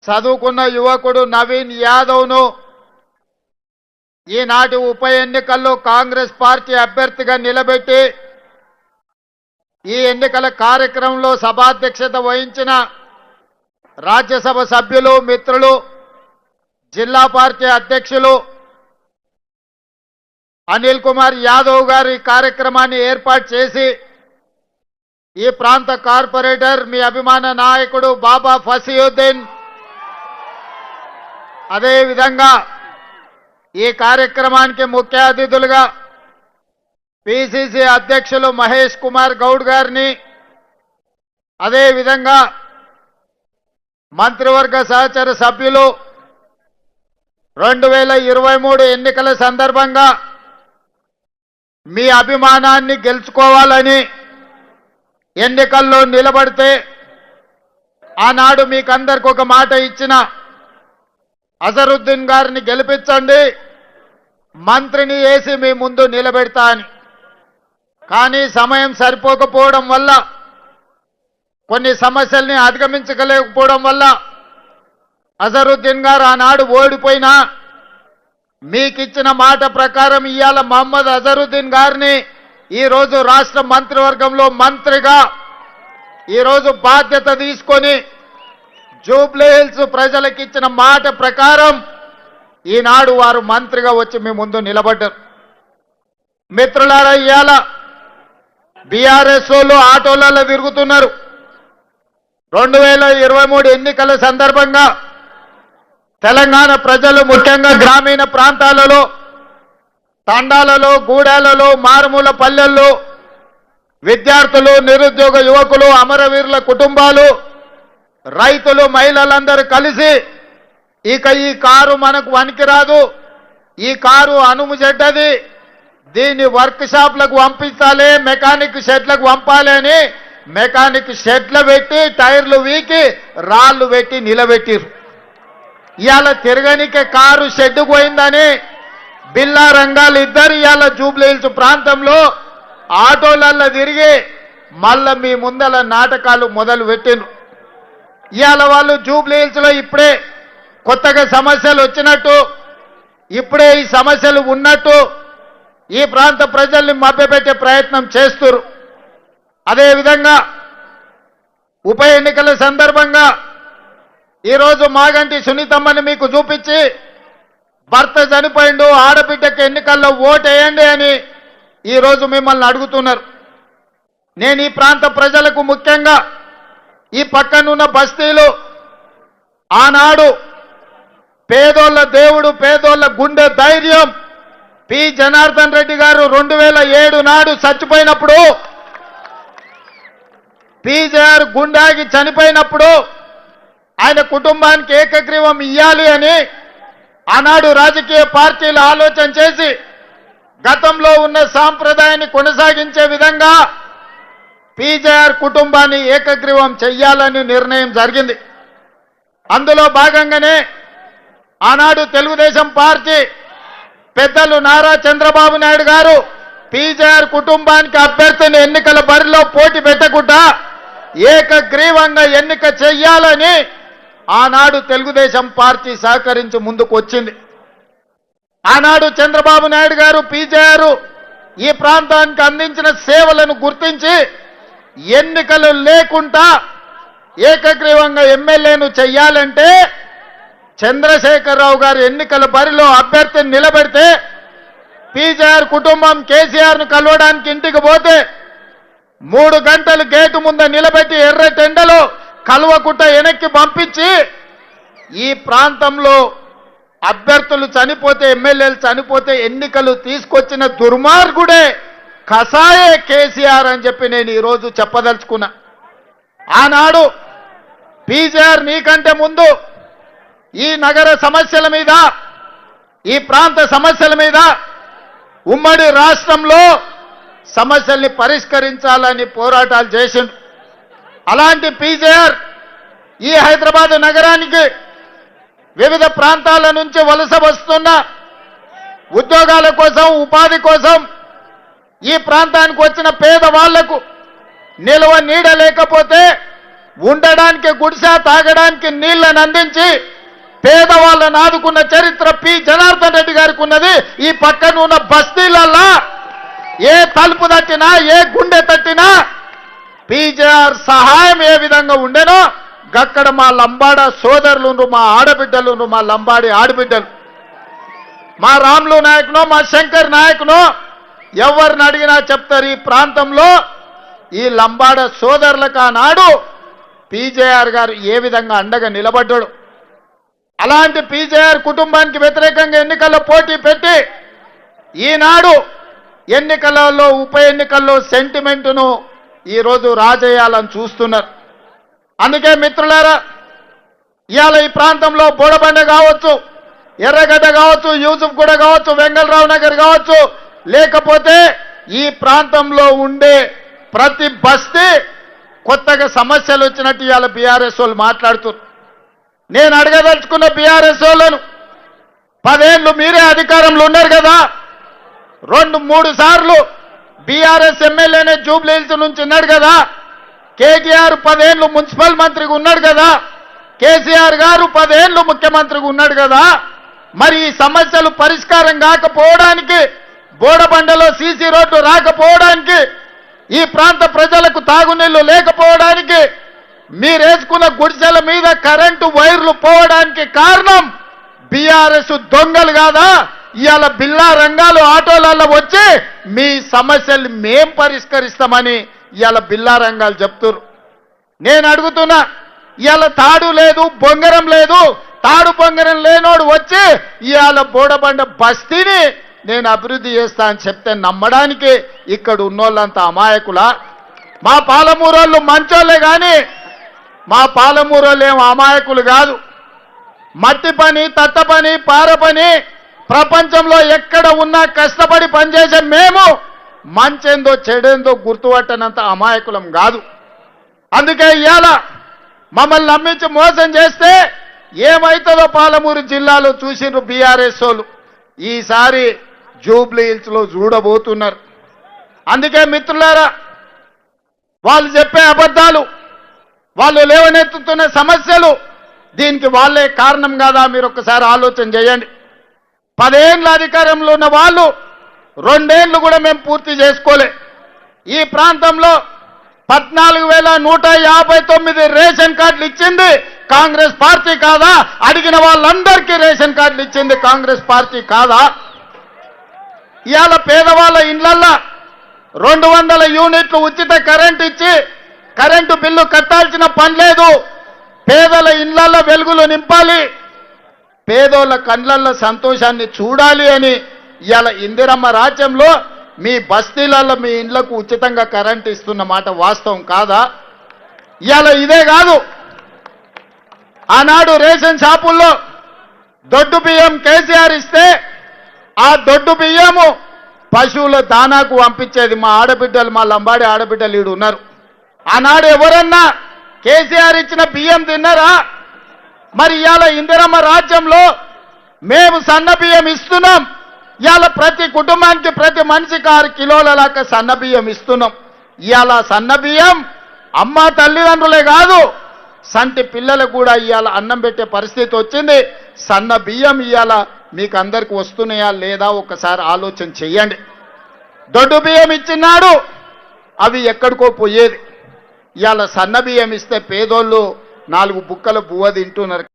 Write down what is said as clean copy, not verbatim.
చదువుకున్న యువకుడు నవీన్ యాదవ్ను ఈనాటి ఉప ఎన్నికల్లో కాంగ్రెస్ పార్టీ అభ్యర్థిగా నిలబెట్టి ఈ ఎన్నికల కార్యక్రమంలో సభాధ్యక్షత వహించిన రాజ్యసభ సభ్యులు మిత్రులు జిల్లా పార్టీ అధ్యక్షులు అనిల్ కుమార్ యాదవ్ గారు ఈ కార్యక్రమాన్ని ఏర్పాటు చేసి ఈ ప్రాంత కార్పొరేటర్ మీ అభిమాన నాయకుడు బాబా ఫసియుద్దీన్ అదే విధంగా ఈ కార్యక్రమానికి ముఖ్య అతిథులుగా పిసిసి అధ్యక్షులు మహేష్ కుమార్ గౌడ్ గారిని అదే విధంగా మంత్రివర్గ సహచర సభ్యులు 2023 ఎన్నికల సందర్భంగా మీ అభిమానాన్ని గెలుచుకోవాలని ఎన్నికల్లో నిలబడితే ఆనాడు మీకందరికి ఒక మాట ఇచ్చిన అజరుద్దీన్ గారిని గెలిపించండి మంత్రిని వేసి మీ ముందు నిలబెడతా అని. కానీ సమయం సరిపోకపోవడం వల్ల కొన్ని సమస్యల్ని అధిగమించలేకపోవడం వల్ల అజరుద్దీన్ గారు ఆనాడు ఓడిపోయినా మీకిచ్చిన మాట ప్రకారం ఇవాళ మహమ్మద్ అజరుద్దీన్ గారిని ఈరోజు రాష్ట్ర మంత్రివర్గంలో మంత్రిగా ఈరోజు బాధ్యత తీసుకొని జూబ్లీ హిల్స్ ప్రజలకు ఇచ్చిన మాట ప్రకారం ఈనాడు వారు మంత్రిగా వచ్చి మీ ముందు నిలబడ్డారు. మిత్రులారా, ఇవాళ బీఆర్ఎస్ వాళ్ళు ఆటోలలో తిరుగుతున్నారు. 2023 ఎన్నికల సందర్భంగా తెలంగాణ ప్రజలు ముఖ్యంగా గ్రామీణ ప్రాంతాలలో తండాలలో గూడాలలో మారుమూల పల్లెల్లో విద్యార్థులు నిరుద్యోగ యువకులు అమరవీరుల కుటుంబాలు రైతులు మహిళలందరూ కలిసి ఇక ఈ కారు మనకు వనికిరాదు, ఈ కారు అనుము చెడ్డది, దీన్ని వర్క్ షాప్లకు పంపించాలి, మెకానిక్ షెడ్లకు పంపాలి అని మెకానిక్ షెడ్లు పెట్టి టైర్లు వీకి రాళ్లు పెట్టి నిలబెట్టిరు. ఇవాళ తిరగనికే కారు షెడ్డు పోయిందని బిల్లా రంగాలు ఇద్దరు ఇవాళ జూబ్లీ హిల్స్ ప్రాంతంలో ఆటోలల్లో తిరిగి మళ్ళా మీ ముందల నాటకాలు మొదలు పెట్టిండ్రు. ఇవాళ వాళ్ళు జూబ్లీ హిల్స్ లో ఇప్పుడే కొత్తగా సమస్యలు వచ్చినట్టు, ఇప్పుడే ఈ సమస్యలు ఉన్నట్టు ఈ ప్రాంత ప్రజల్ని మభ్యపెట్టే ప్రయత్నం చేస్తున్నారు. అదేవిధంగా ఉప ఎన్నికల సందర్భంగా ఈరోజు మాగంటి సునీతమ్మని మీకు చూపించి భర్త చనిపోయిండు, ఆడబిడ్డకి ఎన్నికల్లో ఓటేయండి అని ఈరోజు మిమ్మల్ని అడుగుతున్నారు. నేను ఈ ప్రాంత ప్రజలకు ముఖ్యంగా ఈ పక్కనున్న బస్తీలు ఆనాడు పేదోళ్ళ దేవుడు పేదోళ్ళ గుండె ధైర్యం పి జనార్దన్ రెడ్డి గారు 2007 నాడు చచ్చిపోయినప్పుడు పీజేఆర్ గుండాగి చనిపోయినప్పుడు ఆయన కుటుంబానికి ఏకగ్రీవం ఇయ్యాలి అని ఆనాడు రాజకీయ పార్టీలు ఆలోచన చేసి గతంలో ఉన్న సాంప్రదాయాన్ని కొనసాగించే విధంగా పీజేఆర్ కుటుంబాన్ని ఏకగ్రీవం చెయ్యాలని నిర్ణయం జరిగింది. అందులో భాగంగానే ఆనాడు తెలుగుదేశం పార్టీ పెద్దలు నారా చంద్రబాబు నాయుడు గారు పీజేఆర్ కుటుంబానికి అభ్యర్థిని ఎన్నికల బరిలో పోటీ పెట్టకుండా ఏకగ్రీవంగా ఎన్నిక చెయ్యాలని ఆనాడు తెలుగుదేశం పార్టీ సహకరించి ముందుకు వచ్చింది. ఆనాడు చంద్రబాబు నాయుడు గారు పీజేఆర్ ఈ ప్రాంతానికి అందించిన సేవలను గుర్తించి ఎన్నికలు లేకుండా ఏకగ్రీవంగా ఎమ్మెల్యేను చెయ్యాలంటే చంద్రశేఖరరావు గారు ఎన్నికల బరిలో అభ్యర్థిని నిలబెడితే పీజేఆర్ కుటుంబం కేసీఆర్ను కలవడానికి ఇంటికి పోతే 3 గంటలు గేటు ముందు నిలబెట్టి ఎర్రటెండలో కలవకుట్ట వెనక్కి పంపించి ఈ ప్రాంతంలో అభ్యర్థులు చనిపోతే ఎమ్మెల్యేలు చనిపోతే ఎన్నికలు తీసుకొచ్చిన దుర్మార్గుడే కసాయే కేసీఆర్ అని చెప్పి నేను ఈరోజు చెప్పదలుచుకున్నా. ఆనాడు పీజేఆర్ నీకంటే ముందు ఈ నగర సమస్యల మీద ఈ ప్రాంత సమస్యల మీద ఉమ్మడి రాష్ట్రంలో సమస్యల్ని పరిష్కరించాలని పోరాటాలు చేసిండు. అలాంటి పీజేఆర్ ఈ హైదరాబాద్ నగరానికి వివిధ ప్రాంతాల నుంచి వలస వస్తున్న ఉద్యోగాల కోసం ఉపాధి కోసం ఈ ప్రాంతానికి వచ్చిన పేదవాళ్లకు నిలవ నీడ లేకపోతే ఉండడానికి గుడిసె, తాగడానికి నీళ్లను అందించి పేదవాళ్ళను ఆదుకున్న చరిత్ర పి జనార్దన్ రెడ్డి గారికి ఉన్నది. ఈ పక్కన ఉన్న బస్తీలల్లా ఏ తలుపు తట్టినా, ఏ గుండె తట్టినా పీజేఆర్ సహాయం ఏ విధంగా ఉండేనో గక్కడ మా లంబాడ సోదరులు, మా ఆడబిడ్డలు, మా లంబాడి ఆడబిడ్డలు, మా రాములు నాయకునో, మా శంకర్ నాయకునో ఎవరిని అడిగినా చెప్తారు. ఈ ప్రాంతంలో ఈ లంబాడ సోదరులకు ఆనాడు పీజేఆర్ గారు ఏ విధంగా అండగా నిలబడ్డాడు. అలాంటి పీజేఆర్ కుటుంబానికి వ్యతిరేకంగా ఎన్నికల్లో పోటీ పెట్టి ఈనాడు ఎన్నికలలో, ఉప ఎన్నికల్లో సెంటిమెంటును ఈరోజు రాజేయాలని చూస్తున్నారు. అందుకే మిత్రులారా, ఇవాళ ఈ ప్రాంతంలో బోడబండ కావచ్చు, ఎర్రగడ్డ కావచ్చు, యూసుఫ్గూడ కావచ్చు, వెంగళరావు నగర్ కావచ్చు, లేకపోతే ఈ ప్రాంతంలో ఉండే ప్రతి బస్తీ కొత్తగా సమస్యలు వచ్చినట్టు ఇవాళ బీఆర్ఎస్ వాళ్ళు మాట్లాడుతున్నారు. నేను అడగదలుచుకున్న బీఆర్ఎస్ వాళ్ళను, 10 ఏళ్ళు మీరే అధికారంలో ఉన్నారు కదా, 2-3 సార్లు బీఆర్ఎస్ ఎమ్మెల్యేనే జూబ్లీ హిల్స్ నుంచి ఉన్నాడు కదా, కేటీఆర్ 10 ఏళ్ళు మున్సిపల్ మంత్రిగా ఉన్నాడు కదా, కేసీఆర్ గారు 10 ఏళ్ళు ముఖ్యమంత్రిగా ఉన్నాడు కదా. మరి ఈ సమస్యలు పరిష్కారం కాకపోవడానికి, బోడబండలో సీసీ రోడ్డు రాకపోవడానికి, ఈ ప్రాంత ప్రజలకు తాగునీళ్లు లేకపోవడానికి, మీరేసుకున్న గుడిసెల మీద కరెంటు వైర్లు పోవడానికి కారణం బీఆర్ఎస్ దొంగలు కాదా? ఇవాళ బిల్లా రంగాలు ఆటోలలో వచ్చి మీ సమస్యలు మేం పరిష్కరిస్తామని ఇవాళ బిల్లా రంగాలు చెప్తున్నారు. నేను అడుగుతున్నా, ఇవాళ తాడు లేదు, బొంగరం లేదు, తాడు బొంగరం లేనోడు వచ్చి ఇవాళ బోడబండ బస్తీని నేను అభివృద్ధి చేస్తా అని చెప్తే నమ్మడానికి ఇక్కడ ఉన్నోళ్ళంతా అమాయకులా? మా పాలమూరోళ్ళు మంచోళ్ళే కానీ మా పాలమూరోళ్ళు ఏం అమాయకులు కాదు. మట్టి పని, తట్ట పని, పార పని ప్రపంచంలో ఎక్కడ ఉన్నా కష్టపడి పనిచేసే మేము మంచేందో చెడేందో గుర్తుపట్టనంత అమాయకులం కాదు. అందుకే ఇవాళ మమ్మల్ని నమ్మించి మోసం చేస్తే ఏమైతుందో పాలమూరు జిల్లాలో చూసిండ్రు బీఆర్ఎస్ వాళ్ళు. ఈసారి జూబ్లీ హిల్స్ లో చూడబోతున్నారు. అందుకే మిత్రులారా, వాళ్ళు చెప్పే అబద్ధాలు, వాళ్ళు లేవనెత్తుతున్న సమస్యలు, దీనికి వాళ్ళే కారణం కాదా? మీరు ఒక్కసారి ఆలోచన చేయండి. 10 ఏళ్ళ అధికారంలో ఉన్న వాళ్ళు 2 ఏళ్ళు కూడా మేము పూర్తి చేసుకోలే. ఈ ప్రాంతంలో 14,159 రేషన్ కార్డులు ఇచ్చింది కాంగ్రెస్ పార్టీ కాదా? అడిగిన వాళ్ళందరికీ రేషన్ కార్డులు ఇచ్చింది కాంగ్రెస్ పార్టీ కాదా? ఇవాళ పేదవాళ్ళ ఇళ్లల్లో 200 యూనిట్లు ఉచిత కరెంట్ ఇచ్చి కరెంటు బిల్లు కట్టాల్సిన పని లేదు. పేదల ఇళ్లల్లో వెలుగులు నింపాలి, పేదోళ్ళ కళ్ళల్లో సంతోషాన్ని చూడాలి అని ఇవాళ ఇందిరమ్మ రాజ్యంలో మీ బస్తీలలో మీ ఇండ్లకు ఉచితంగా కరెంట్ ఇస్తున్న మాట వాస్తవం కాదా? ఇవాళ ఇదే కాదు, ఆనాడు రేషన్ షాపుల్లో దొడ్డు బియ్యం కేసీఆర్ ఇస్తే ఆ దొడ్డు బియ్యము పశువుల దానాకు పంపించేది మా ఆడబిడ్డలు, మా లంబాడి ఆడబిడ్డలు ఈడు ఉన్నారు. ఆనాడు ఎవరన్నా కేసీఆర్ ఇచ్చిన బియ్యం తిన్నారా? మరి ఇవాళ ఇందిరమ్మ రాజ్యంలో మేము సన్న బియ్యం ఇస్తున్నాం. ఇవాళ ప్రతి కుటుంబానికి, ప్రతి మనిషికి 6 కిలోల దాకా సన్న బియ్యం ఇస్తున్నాం. ఇవాళ సన్న బియ్యం అమ్మ తల్లిదండ్రులే కాదు, సంటి పిల్లలకు కూడా ఇవాళ అన్నం పెట్టే పరిస్థితి వచ్చింది. సన్న బియ్యం ఇవాళ మీకు అందరికి వస్తున్నాయా లేదా ఒక్కసారి ఆలోచన చెయ్యండి. దొడ్డు బియ్యం ఇచ్చినాడు, అవి ఎక్కడికో పోయేది. ఇవాళ సన్న బియ్యం ఇస్తే పేదోళ్ళు 4 బుక్కల బువ్వ తింటున్నారు.